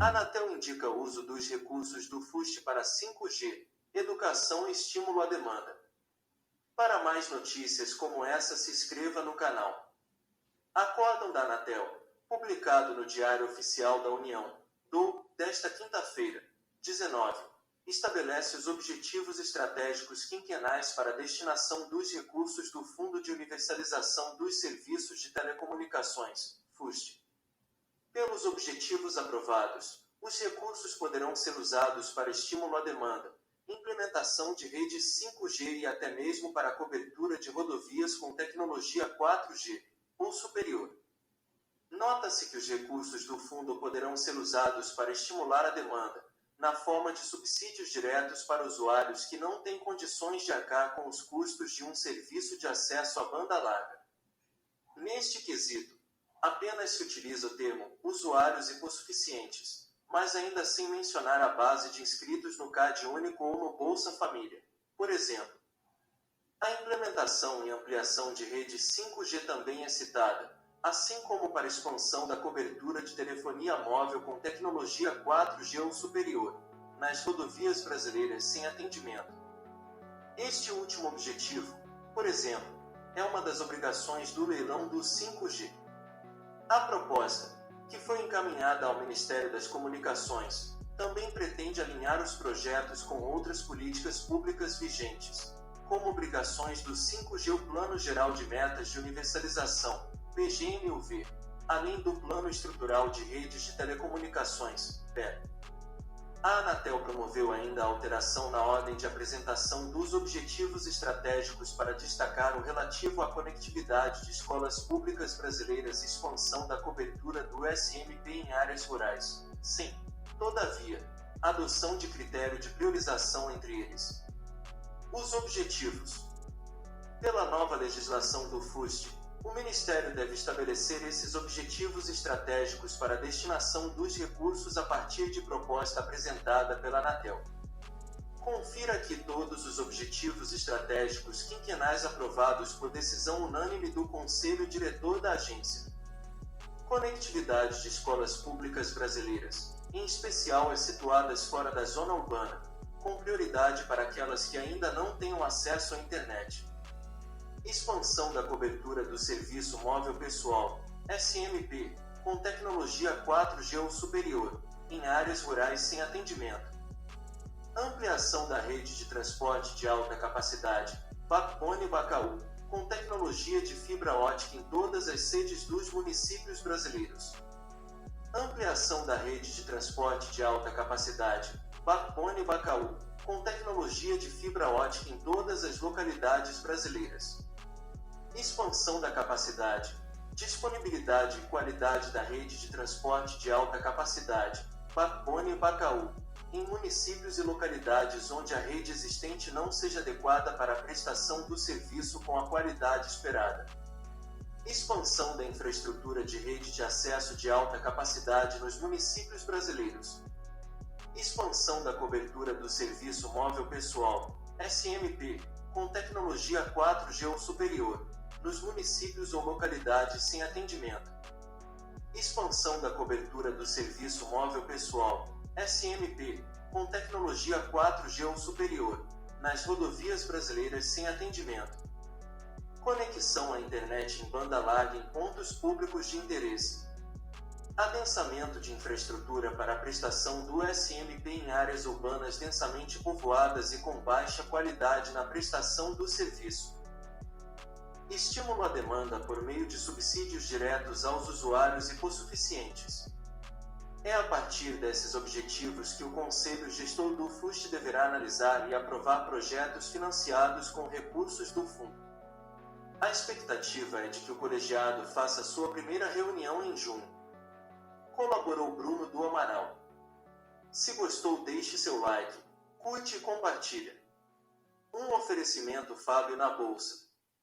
A Anatel indica o uso dos recursos do FUST para 5G, educação e estímulo à demanda. Para mais notícias como essa, se inscreva no canal. Acórdão da Anatel, publicado no Diário Oficial da União, desta quinta-feira, 19, estabelece os objetivos estratégicos quinquenais para a destinação dos recursos do Fundo de Universalização dos Serviços de Telecomunicações, FUST. Pelos objetivos aprovados, os recursos poderão ser usados para estímulo à demanda, implementação de redes 5G e até mesmo para a cobertura de rodovias com tecnologia 4G ou superior. Nota-se que os recursos do fundo poderão ser usados para estimular a demanda, na forma de subsídios diretos para usuários que não têm condições de arcar com os custos de um serviço de acesso à banda larga. Neste quesito, apenas se utiliza o termo usuários hipossuficientes, mas ainda sem mencionar a base de inscritos no CAD único ou no Bolsa Família. Por exemplo, a implementação e ampliação de rede 5G também é citada, assim como para a expansão da cobertura de telefonia móvel com tecnologia 4G ou superior, nas rodovias brasileiras sem atendimento. Este último objetivo, por exemplo, é uma das obrigações do leilão do 5G. A proposta, que foi encaminhada ao Ministério das Comunicações, também pretende alinhar os projetos com outras políticas públicas vigentes, como obrigações do 5G, o Plano Geral de Metas de Universalização, PGMUV, além do Plano Estrutural de Redes de Telecomunicações, PET. A Anatel promoveu ainda a alteração na ordem de apresentação dos objetivos estratégicos para destacar o relativo à conectividade de escolas públicas brasileiras e expansão da cobertura do SMP em áreas rurais, sem, todavia, adoção de critério de priorização entre eles. Os objetivos. Pela nova legislação do FUST, o Ministério deve estabelecer esses objetivos estratégicos para a destinação dos recursos a partir de proposta apresentada pela Anatel. Confira aqui todos os objetivos estratégicos quinquenais aprovados por decisão unânime do Conselho Diretor da agência. Conectividade de escolas públicas brasileiras, em especial as situadas fora da zona urbana, com prioridade para aquelas que ainda não tenham acesso à internet. Expansão da cobertura do Serviço Móvel Pessoal, SMP, com tecnologia 4G ou superior, em áreas rurais sem atendimento. Ampliação da rede de transporte de alta capacidade, Backbone-Bacaú, com tecnologia de fibra ótica em todas as sedes dos municípios brasileiros. Ampliação da rede de transporte de alta capacidade, Backbone-Bacaú, com tecnologia de fibra ótica em todas as localidades brasileiras. Expansão da capacidade, disponibilidade e qualidade da rede de transporte de alta capacidade, Backbone-Bacaú, em municípios e localidades onde a rede existente não seja adequada para a prestação do serviço com a qualidade esperada. Expansão da infraestrutura de rede de acesso de alta capacidade nos municípios brasileiros. Expansão da cobertura do Serviço Móvel Pessoal, SMP, com tecnologia 4G ou superior, nos municípios ou localidades sem atendimento. Expansão da cobertura do Serviço Móvel Pessoal, SMP, com tecnologia 4G ou superior, nas rodovias brasileiras sem atendimento. Conexão à internet em banda larga em pontos públicos de interesse. Adensamento de infraestrutura para a prestação do SMP em áreas urbanas densamente povoadas e com baixa qualidade na prestação do serviço. Estímulo à demanda por meio de subsídios diretos aos usuários hipossuficientes. É a partir desses objetivos que o Conselho Gestor do FUST deverá analisar e aprovar projetos financiados com recursos do fundo. A expectativa é de que o colegiado faça sua primeira reunião em junho. Colaborou Bruno do Amaral. Se gostou, deixe seu like, curte e compartilha. Um oferecimento Fábio na Bolsa.